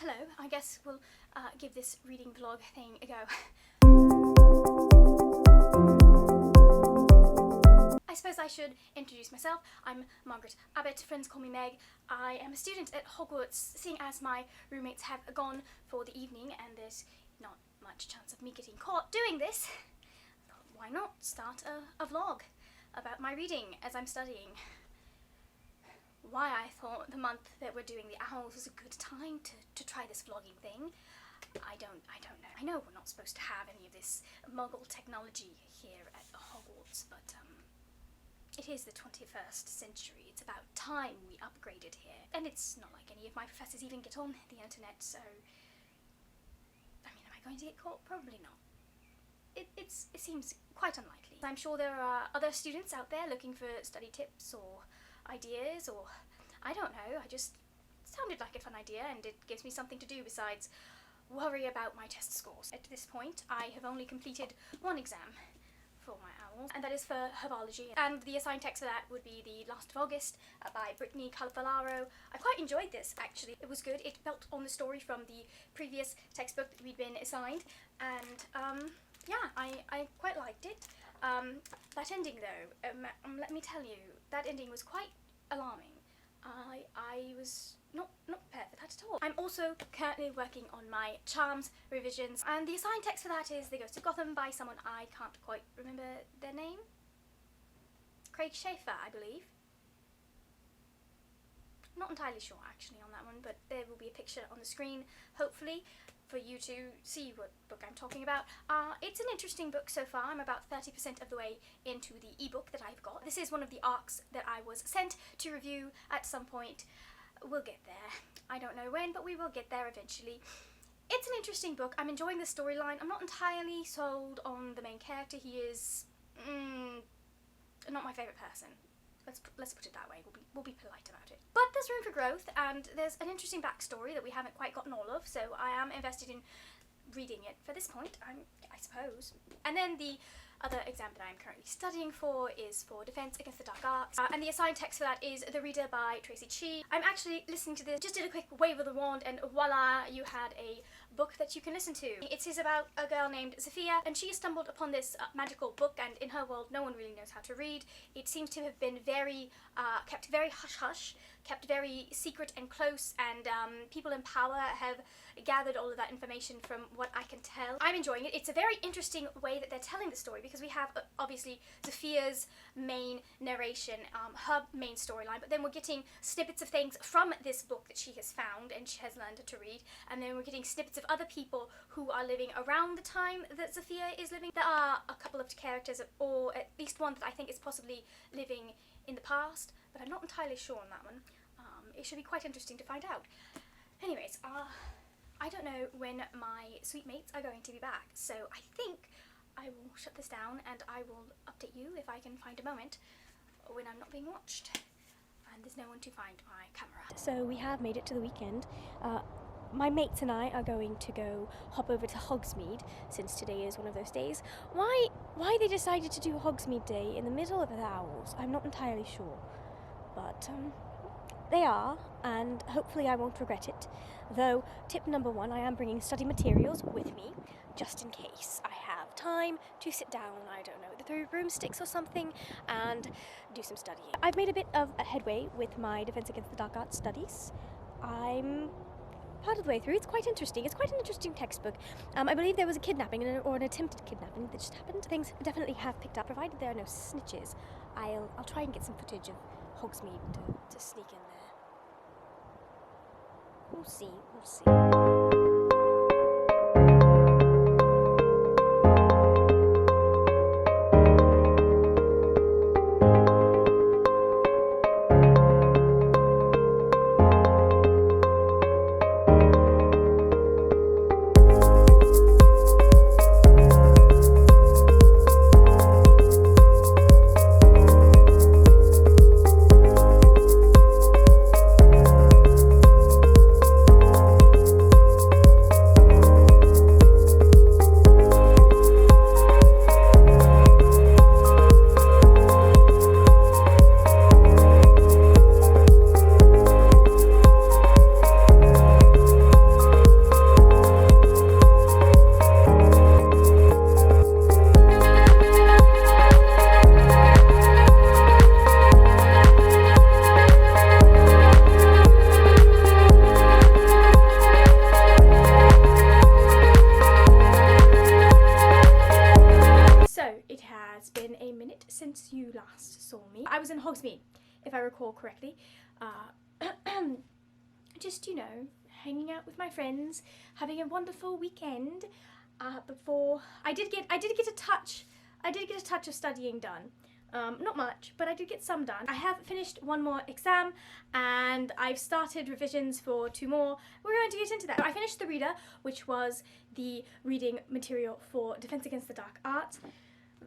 Hello, I guess we'll give this reading vlog thing a go. I suppose I should introduce myself. I'm Margaret Abbott, friends call me Meg. I am a student at Hogwarts. Seeing as my roommates have gone for the evening and there's not much chance of me getting caught doing this, I thought, why not start a vlog about my reading as I'm studying. Why I thought the month that we're doing the owls was a good time to try this vlogging thing, I don't know. I know we're not supposed to have any of this muggle technology here at Hogwarts, but it is the 21st century. It's about time we upgraded here. And it's not like any of my professors even get on the internet, so I mean, am I going to get caught? Probably not. It seems quite unlikely. I'm sure there are other students out there looking for study tips or ideas, or I don't know, I just sounded like a fun idea and it gives me something to do besides worry about my test scores. At this point I have only completed one exam for my owls, and that is for herbology, and the assigned text for that would be The Last of August by Brittany Calfalaro. I quite enjoyed this actually. It was good. It built on the story from the previous textbook that we'd been assigned, and yeah, I quite liked it. That ending though, let me tell you, that ending was quite alarming. I was not prepared for that at all. I'm also currently working on my charms revisions, and the assigned text for that is The Ghost of Gotham by someone I can't quite remember their name. Craig Schaefer, I believe. Not entirely sure actually on that one, but there will be a picture on the screen, hopefully, for you to see what book I'm talking about. It's an interesting book so far. I'm about 30% of the way into the ebook that I've got. This is one of the arcs that I was sent to review at some point. We'll get there. I don't know when, but we will get there eventually. It's an interesting book. I'm enjoying the storyline. I'm not entirely sold on the main character. He is not my favourite person. Let's put it that way. We'll be polite about it. But there's room for growth, and there's an interesting backstory that we haven't quite gotten all of, so I am invested in reading it for this point, I suppose. And then the other exam that I'm currently studying for is for Defense Against the Dark Arts, and the assigned text for that is The Reader by Tracy Chee. I'm actually listening to this, just did a quick wave of the wand, and voila, you had a book that you can listen to. It is about a girl named Sophia, and she stumbled upon this magical book, and in her world no one really knows how to read. It seems to have been very kept very hush-hush, kept very secret and close, and people in power have gathered all of that information from what I can tell. I'm enjoying it. It's a very interesting way that they're telling the story, because we have obviously Sophia's main narration, her main storyline, but then we're getting snippets of things from this book that she has found and she has learned to read, and then we're getting snippets of other people who are living around the time that Sophia is living. There are a couple of characters, or at least one that I think is possibly living in the past, but I'm not entirely sure on that one. It should be quite interesting to find out. Anyways, I don't know when my sweet mates are going to be back, so I think I will shut this down and I will update you if I can find a moment when I'm not being watched and there's no one to find my camera. So we have made it to the weekend. My mates and I are going to go hop over to Hogsmeade, since today is one of those days. Why they decided to do Hogsmeade Day in the middle of the Owls, I'm not entirely sure, but they are, and hopefully I won't regret it. Though, tip number one, I am bringing study materials with me, just in case I have time to sit down, I don't know, through broomsticks or something, and do some studying. I've made a bit of a headway with my Defense Against the Dark Arts studies. I'm part of the way through. It's quite interesting. It's quite an interesting textbook. I believe there was a kidnapping, or an attempted kidnapping that just happened. Things definitely have picked up, provided there are no snitches. I'll try and get some footage of Hogsmeade to sneak in there. We'll see. recall correctly. Just, you know, hanging out with my friends, having a wonderful weekend. Before I did get a touch of studying done. Not much, but I did get some done. I have finished one more exam and I've started revisions for 2 more. We're going to get into that. I finished the Reader, which was the reading material for Defense Against the Dark Arts.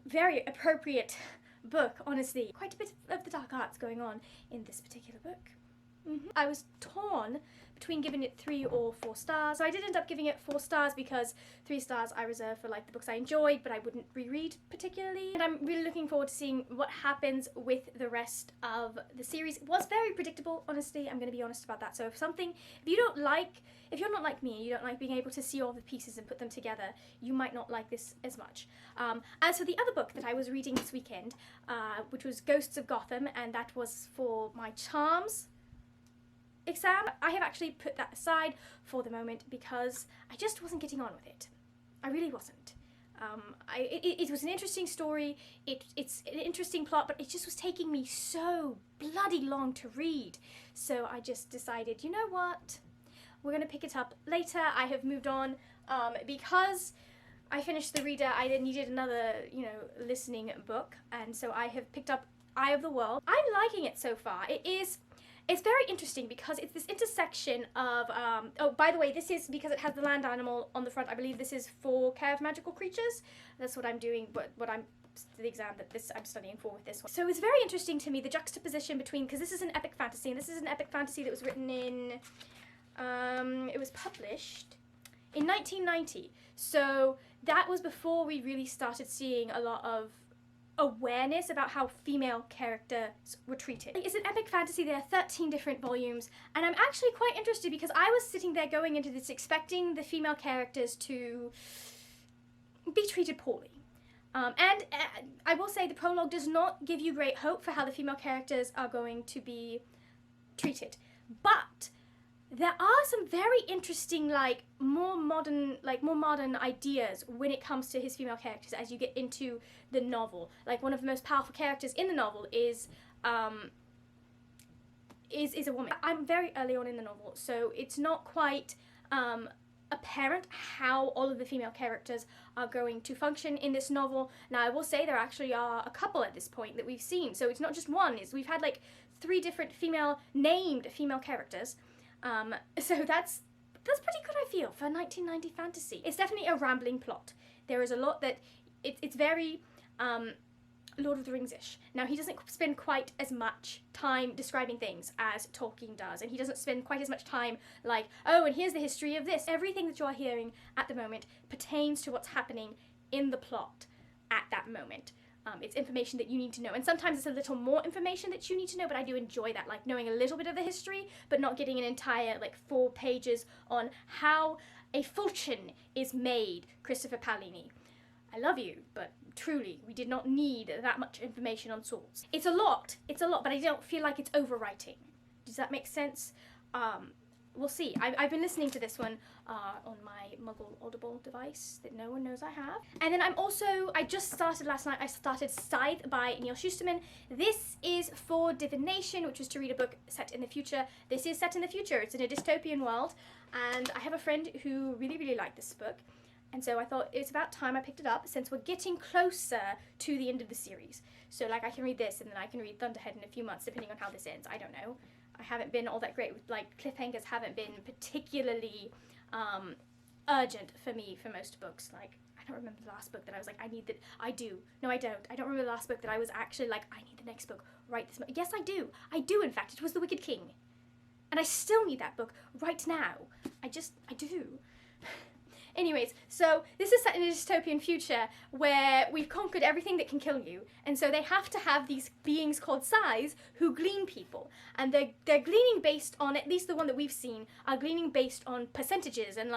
Very appropriate book, honestly. Quite a bit of the dark arts going on in this particular book. I was torn between giving it 3 or 4 stars. So I did end up giving it 4 stars because 3 stars I reserved for like the books I enjoyed but I wouldn't reread particularly. And I'm really looking forward to seeing what happens with the rest of the series. It was very predictable, honestly. I'm going to be honest about that. So if you're not like me and you don't like being able to see all the pieces and put them together, you might not like this as much. As for the other book that I was reading this weekend, which was Ghosts of Gotham, and that was for my Charms exam, I have actually put that aside for the moment because I just wasn't getting on with it. I really wasn't. It was an interesting story, it's an interesting plot, but it just was taking me so bloody long to read. So I just decided, you know what? We're going to pick it up later. I have moved on because I finished the Reader. I then needed another, you know, listening book, and so I have picked up o.w.l.s. I'm liking it so far. It's very interesting because it's this intersection of, oh, by the way, this is because it has the land animal on the front. I believe this is for Care of Magical Creatures. That's what I'm doing, the exam that I'm studying for with this one. So it's very interesting to me, the juxtaposition between, because this is an epic fantasy, and this is an epic fantasy that was written in, it was published in 1990. So that was before we really started seeing a lot of awareness about how female characters were treated. It's an epic fantasy. There are 13 different volumes, and I'm actually quite interested because I was sitting there going into this expecting the female characters to be treated poorly. And I will say the prologue does not give you great hope for how the female characters are going to be treated. But there are some very interesting, more modern ideas when it comes to his female characters as you get into the novel. Like, one of the most powerful characters in the novel is a woman. I'm very early on in the novel, so it's not quite apparent how all of the female characters are going to function in this novel. Now, I will say there actually are a couple at this point that we've seen, so it's not just one. We've had 3 different named female characters. So that's pretty good, I feel, for a 1990 fantasy. It's definitely a rambling plot. There is a lot that it's very Lord of the Rings-ish. Now, he doesn't spend quite as much time describing things as Tolkien does, and he doesn't spend quite as much time oh, and here's the history of this. Everything that you're hearing at the moment pertains to what's happening in the plot at that moment. It's information that you need to know, and sometimes it's a little more information that you need to know, but I do enjoy that, knowing a little bit of the history, but not getting an entire 4 pages on how a fortune is made, Christopher Paolini. I love you, but truly, we did not need that much information on swords. It's a lot, but I don't feel like it's overwriting. Does that make sense? We'll see. I've been listening to this one on my Muggle Audible device that no one knows I have. And then I just started last night, I started Scythe by Neil Shusterman. This is for divination, which was to read a book set in the future. This is set in the future. It's in a dystopian world, and I have a friend who really, really liked this book. And so I thought it's about time I picked it up, since we're getting closer to the end of the series. So I can read this, and then I can read Thunderhead in a few months, depending on how this ends. I don't know. I haven't been all that great with, cliffhangers haven't been particularly urgent for me for most books. I don't remember the last book that I was I need that. I do. No, I don't. I don't remember the last book that I was actually I need the next book right this moment. Yes, I do. I do, in fact. It was The Wicked King. And I still need that book right now. I do. Anyways, so this is set in a dystopian future where we've conquered everything that can kill you, and so they have to have these beings called Sais who glean people, and they're gleaning based on, at least the one that we've seen, are gleaning based on percentages, and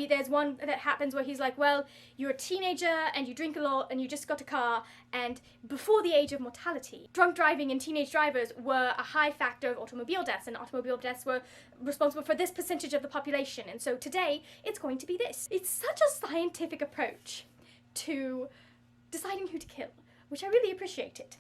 there's one that happens where he's well, you're a teenager and you drink a lot and you just got a car, and before the age of mortality, drunk driving and teenage drivers were a high factor of automobile deaths, and automobile deaths were responsible for this percentage of the population, and so today it's going to be this. It's such a scientific approach to deciding who to kill, which I really appreciated.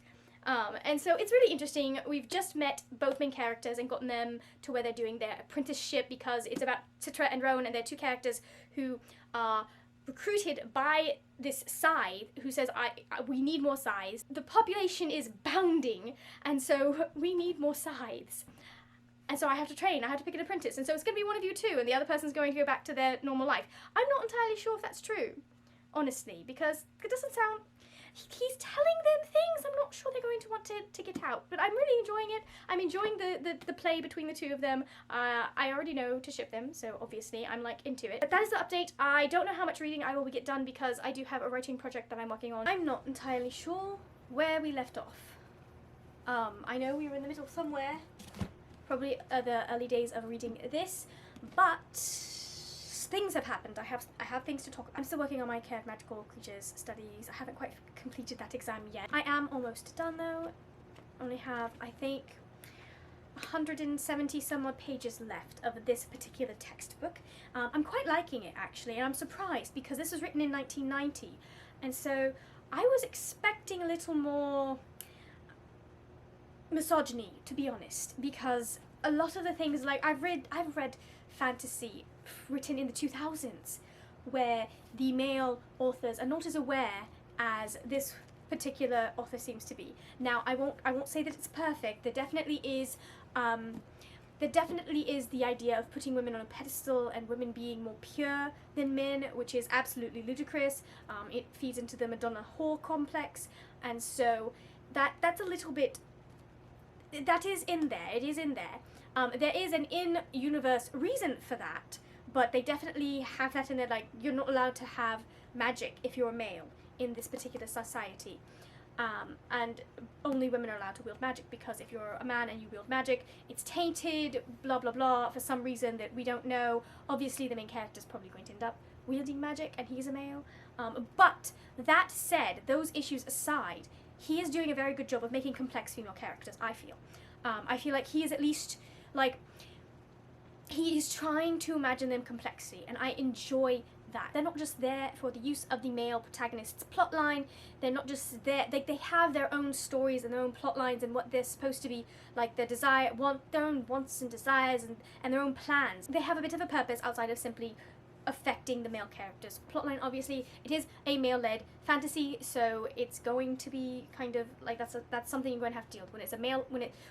And so it's really interesting. We've just met both main characters and gotten them to where they're doing their apprenticeship, because it's about Citra and Rowan, and they're two characters who are recruited by this scythe who says, we need more scythes. The population is bounding, and so we need more scythes. And so I have to train, I have to pick an apprentice, and so it's going to be one of you too, and the other person's going to go back to their normal life. I'm not entirely sure if that's true, honestly, because it doesn't sound... He's telling them things. I'm not sure they're going to want to get out, but I'm really enjoying it. I'm enjoying the play between the two of them. I already know to ship them, so obviously I'm like into it. But that is the update. I don't know how much reading I will get done because I do have a writing project that I'm working on. I'm not entirely sure where we left off. I know we were in the middle somewhere, probably the early days of reading this, but things have happened. I have things to talk about. I'm still working on my Care of Magical Creatures studies. I haven't quite completed that exam yet. I am almost done though. Only have, I think, 170 some odd pages left of this particular textbook. I'm quite liking it actually, and I'm surprised because this was written in 1990, and so I was expecting a little more misogyny, to be honest, because a lot of the things, like I've read fantasy written in the 2000s where the male authors are not as aware as this particular author seems to be. Now, I won't say that it's perfect. There definitely is the idea of putting women on a pedestal and women being more pure than men, which is absolutely ludicrous. It feeds into the Madonna whore complex, and so that's a little bit... That is in there. It is in there. There is an in-universe reason for that, but they definitely have that in there, like, you're not allowed to have magic if you're a male in this particular society. And only women are allowed to wield magic, because if you're a man and you wield magic, it's tainted, blah blah blah, for some reason that we don't know. Obviously the main character's probably going to end up wielding magic, and he's a male. But that said, those issues aside, he is doing a very good job of making complex female characters, I feel. I feel like he is at least, like, he is trying to imagine them complexity, and I enjoy that. They're not just there for the use of the male protagonist's plotline. They're not just there, they have their own stories and their own plot lines and what they're supposed to be, like their their own wants and desires and their own plans. They have a bit of a purpose outside of simply affecting the male character's plotline. Obviously, it is a male-led fantasy, so it's going to be kind of like that's something you're going to have to deal with when it's a male,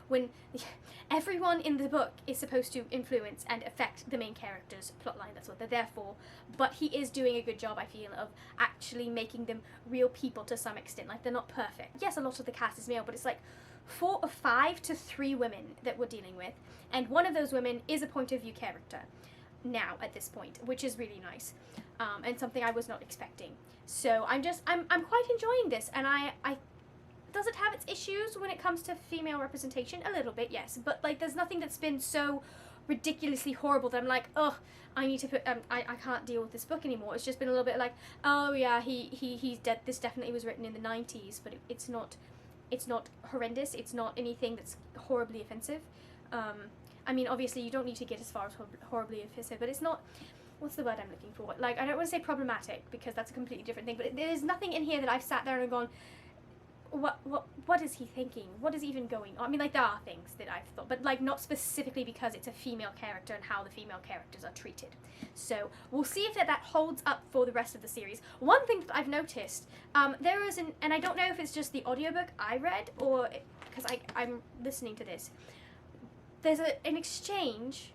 when everyone in the book is supposed to influence and affect the main character's plotline. That's what they're there for. But he is doing a good job, I feel, of actually making them real people to some extent. Like, they're not perfect. Yes, a lot of the cast is male, but it's like 4 or 5 to 3 women that we're dealing with, and one of those women is a point of view character now at this point, which is really nice, and something I was not expecting. So I'm quite enjoying this, and I does it have its issues when it comes to female representation? A little bit, yes, but like there's nothing that's been so ridiculously horrible that I'm like, ugh, I need to put I can't deal with this book anymore. It's just been a little bit like, oh yeah, he's dead. This definitely was written in the 90s, but it's not horrendous. It's not anything that's horribly offensive. I mean, obviously, you don't need to get as far as horribly offensive, but it's not... What's the word I'm looking for? Like, I don't want to say problematic, because that's a completely different thing, but there's nothing in here that I've sat there and gone, what is he thinking? What is even going on? I mean, like, there are things that I've thought, but, like, not specifically because it's a female character and how the female characters are treated. So, we'll see if that holds up for the rest of the series. One thing that I've noticed, there is and I don't know if it's just the audiobook I read, or... because I'm listening to this. There's an exchange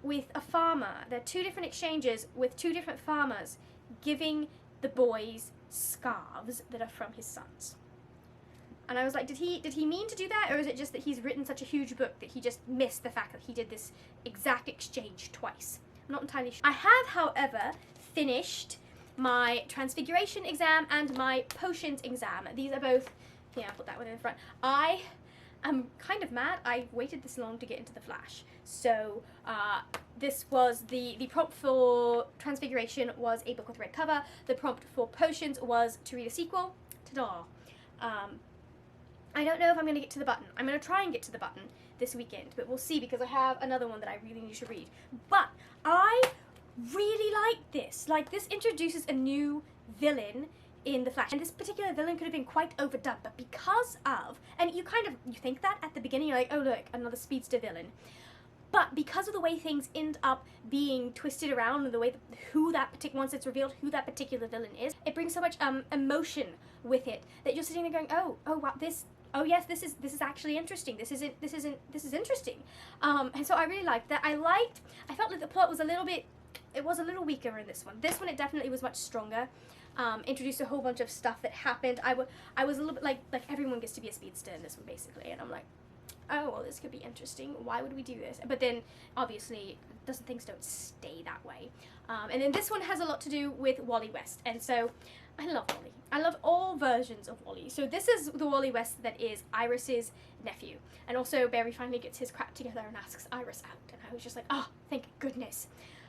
with a farmer. There are 2 different exchanges with 2 different farmers giving the boys scarves that are from his sons. And I was like, did he mean to do that, or is it just that he's written such a huge book that he just missed the fact that he did this exact exchange twice? I'm not entirely sure. I have, however, finished my Transfiguration exam and my Potions exam. These are both... Yeah, I'll put that one in the front. I'm kind of mad I waited this long to get into the Flash. So this was the prompt for Transfiguration was a book with a red cover. The prompt for Potions was to read a sequel. Ta-da. I don't know if I'm going to get to the button. I'm going to try and get to the button this weekend, but we'll see, because I have another one that I really need to read. But I really like this. Like, this introduces a new villain in The Flash. And this particular villain could have been quite overdone, but because of, and you think that at the beginning, you're like, oh look, another speedster villain. But because of the way things end up being twisted around and the way once it's revealed who that particular villain is, it brings so much emotion with it that you're sitting there going, oh wow, this is actually interesting. This is interesting. And so I really liked that. I felt like the plot was a little weaker in this one. This one, it definitely was much stronger. Introduced a whole bunch of stuff that happened. I was a little bit like everyone gets to be a speedster in this one, basically, and I'm like, oh, well, this could be interesting. Why would we do this? But then, obviously, things don't stay that way. And then this one has a lot to do with Wally West. And so, I love Wally. I love all versions of Wally. So this is the Wally West that is Iris's nephew. And also, Barry finally gets his crap together and asks Iris out. And I was just like, oh, thank goodness.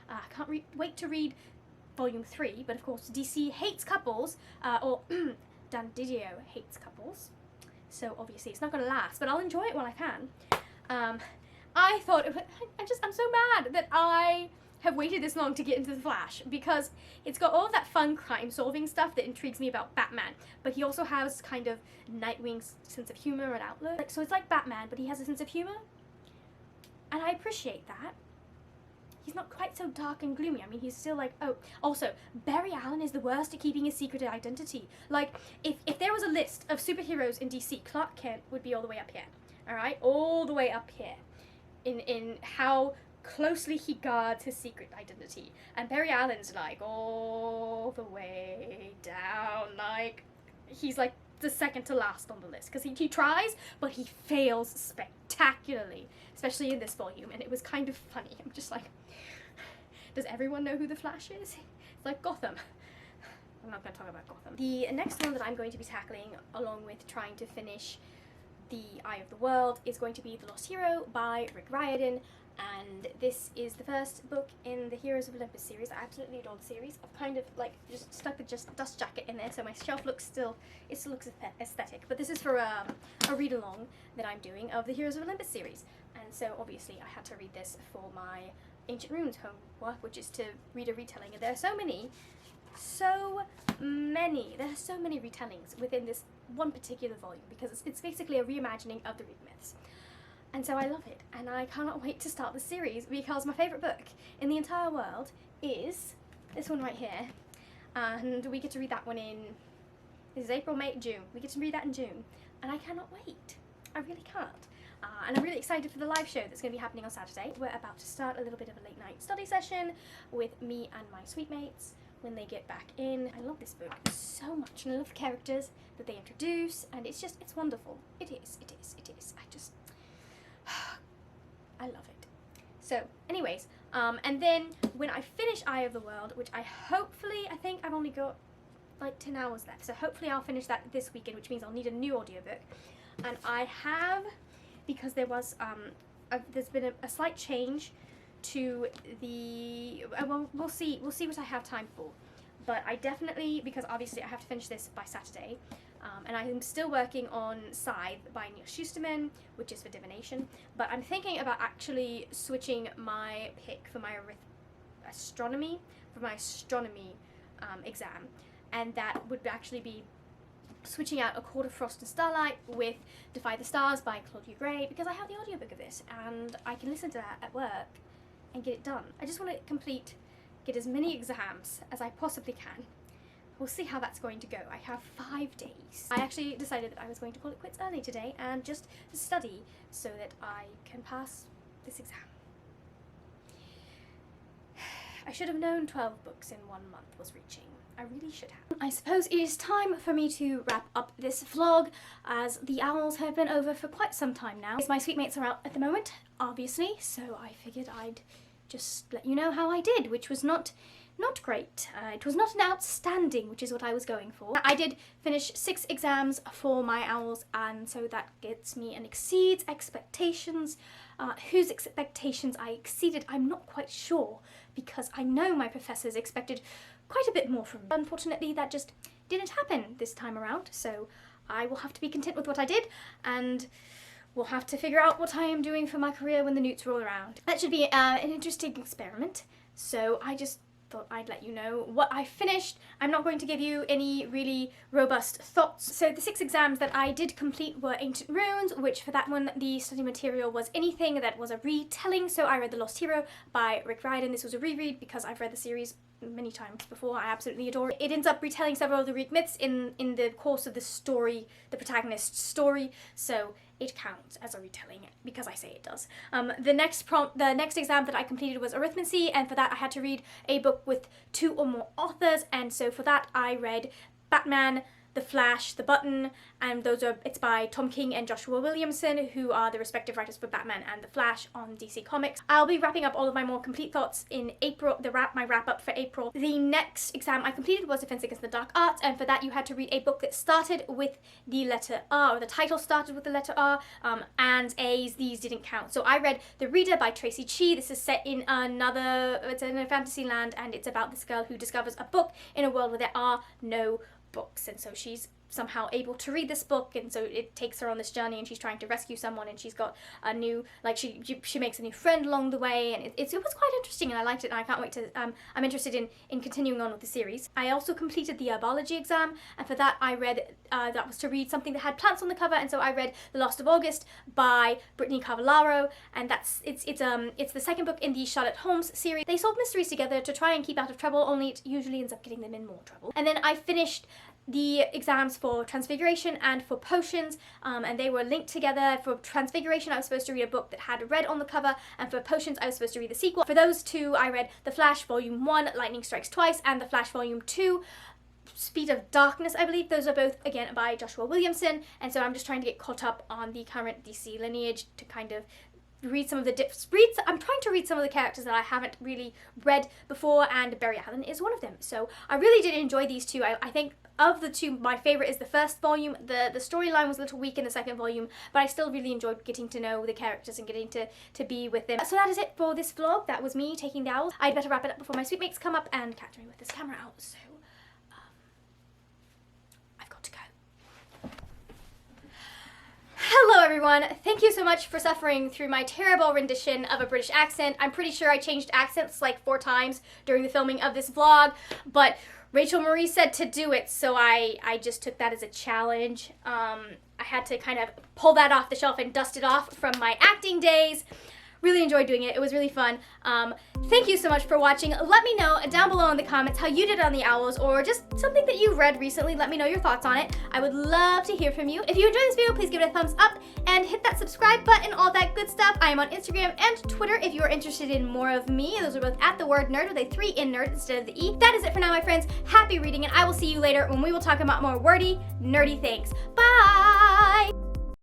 I can't wait to read Volume 3. But, of course, DC hates couples. Or Dan Didio hates couples. So obviously it's not going to last, but I'll enjoy it while I can. I thought, I'm so mad that I have waited this long to get into The Flash, because it's got all of that fun crime solving stuff that intrigues me about Batman, but he also has kind of Nightwing's sense of humor and outlook. So it's like Batman, but he has a sense of humor, and I appreciate that. He's not quite so dark and gloomy. I mean, he's still like, oh, also, Barry Allen is the worst at keeping his secret identity. Like, if there was a list of superheroes in DC, Clark Kent would be all the way up here, alright? All the way up here in how closely he guards his secret identity. And Barry Allen's like all the way down, like, he's like the second to last on the list, because he tries, but he fails spectacularly, especially in this volume, and it was kind of funny. I'm just like, does everyone know who the Flash is? It's like Gotham. I'm not going to talk about Gotham. The next one that I'm going to be tackling, along with trying to finish The Eye of the World, is going to be The Lost Hero by Rick Riordan, and this is the first book in the Heroes of Olympus series. I absolutely adore the series. I've kind of like just stuck the dust jacket in there, so my shelf looks still looks aesthetic. But this is for a read-along that I'm doing of the Heroes of Olympus series, and so obviously I had to read this for my Ancient Runes homework, which is to read a retelling, and there are so many retellings within this one particular volume, because it's basically a reimagining of the Greek myths. And so I love it, and I cannot wait to start the series, because my favourite book in the entire world is this one right here, and we get to read that one in, this is April, May, June, we get to read that in June, and I cannot wait. I really can't. And I'm really excited for the live show that's going to be happening on Saturday. We're about to start a little bit of a late night study session with me and my sweet mates when they get back in. I love this book so much, and I love the characters that they introduce, and it's wonderful. It is. I love it. So, anyways, and then when I finish Eye of the World, which I think I've only got like 10 hours left, so hopefully I'll finish that this weekend, which means I'll need a new audiobook. And I have, because there was, there's been a slight change to the, well, we'll see what I have time for. But I definitely, because obviously I have to finish this by Saturday, and I'm still working on Scythe by Neil Shusterman, which is for divination, but I'm thinking about actually switching my pick for my astronomy exam, and that would actually be switching out A Court of Frost and Starlight with Defy the Stars by Claudia Gray, because I have the audiobook of this, and I can listen to that at work and get it done. I just want to get as many exams as I possibly can. We'll see how that's going to go. I have 5 days. I actually decided that I was going to call it quits early today and just study so that I can pass this exam. I should have known 12 books in 1 month was reaching. I really should have. I suppose it is time for me to wrap up this vlog, as the owls have been over for quite some time now. My sweet mates are out at the moment, obviously, so I figured I'd just let you know how I did, which was not great. It was not an outstanding, which is what I was going for. I did finish 6 exams for my owls, and so that gets me and exceeds expectations. Whose expectations I exceeded, I'm not quite sure, because I know my professors expected quite a bit more from me. Unfortunately, that just didn't happen this time around, so I will have to be content with what I did, and we'll have to figure out what I am doing for my career when the newts roll around. That should be an interesting experiment, so I just thought I'd let you know what I finished. I'm not going to give you any really robust thoughts. So the 6 exams that I did complete were Ancient Runes, which for that one the study material was anything that was a retelling. So I read The Lost Hero by Rick Riordan. This was a reread because I've read the series many times before. I absolutely adore it. It ends up retelling several of the Greek myths in the course of the story, the protagonist's story, so it counts as a retelling because I say it does. The next exam that I completed was Arithmancy, and for that I had to read a book with 2 or more authors, and so for that I read Batman, The Flash, The Button, and it's by Tom King and Joshua Williamson, who are the respective writers for Batman and The Flash on DC Comics. I'll be wrapping up all of my more complete thoughts in April, my wrap up for April. The next exam I completed was Defense Against the Dark Arts, and for that you had to read a book that started with the letter R, or the title started with the letter R, and A's, these didn't count. So I read The Reader by Tracy Chee. This is set in it's in a fantasy land, and it's about this girl who discovers a book in a world where there are no books, and so she's somehow able to read this book, and so it takes her on this journey, and she's trying to rescue someone, and she's got a new, like, she makes a new friend along the way, and it was quite interesting, and I liked it, and I can't wait to, I'm interested in continuing on with the series. I also completed the herbology exam, and for that I read, that was to read something that had plants on the cover, and so I read The Lost of August by Brittany Cavallaro, and it's the second book in the Sherlock Holmes series. They solve mysteries together to try and keep out of trouble, only it usually ends up getting them in more trouble. And then I finished the exams for Transfiguration and for Potions, and they were linked together. For Transfiguration I was supposed to read a book that had red on the cover, and for Potions I was supposed to read the sequel. For those 2 I read The Flash Volume 1, Lightning Strikes Twice, and The Flash Volume 2, Speed of Darkness, I believe. Those are both, again, by Joshua Williamson, and so I'm just trying to get caught up on the current DC lineage to kind of read some of the I'm trying to read some of the characters that I haven't really read before, and Barry Allen is one of them. So I really did enjoy these 2. I think of the 2, my favourite is the first volume. The storyline was a little weak in the second volume, but I still really enjoyed getting to know the characters and getting to be with them. So that is it for this vlog. That was me taking the owls. I'd better wrap it up before my sweet mates come up and catch me with this camera out, so I've got to go. Hello everyone, thank you so much for suffering through my terrible rendition of a British accent. I'm pretty sure I changed accents like 4 times during the filming of this vlog, but Rachel Marie said to do it, so I just took that as a challenge. I had to kind of pull that off the shelf and dust it off from my acting days. Really enjoyed doing it. It was really fun. Thank you so much for watching. Let me know down below in the comments how you did on the owls, or just something that you read recently. Let me know your thoughts on it. I would love to hear from you. If you enjoyed this video, please give it a thumbs up and hit that subscribe button, all that good stuff. I am on Instagram and Twitter if you are interested in more of me. Those are both at the word nerd with a 3 in nerd instead of the E. That is it for now, my friends. Happy reading, and I will see you later when we will talk about more wordy, nerdy things. Bye!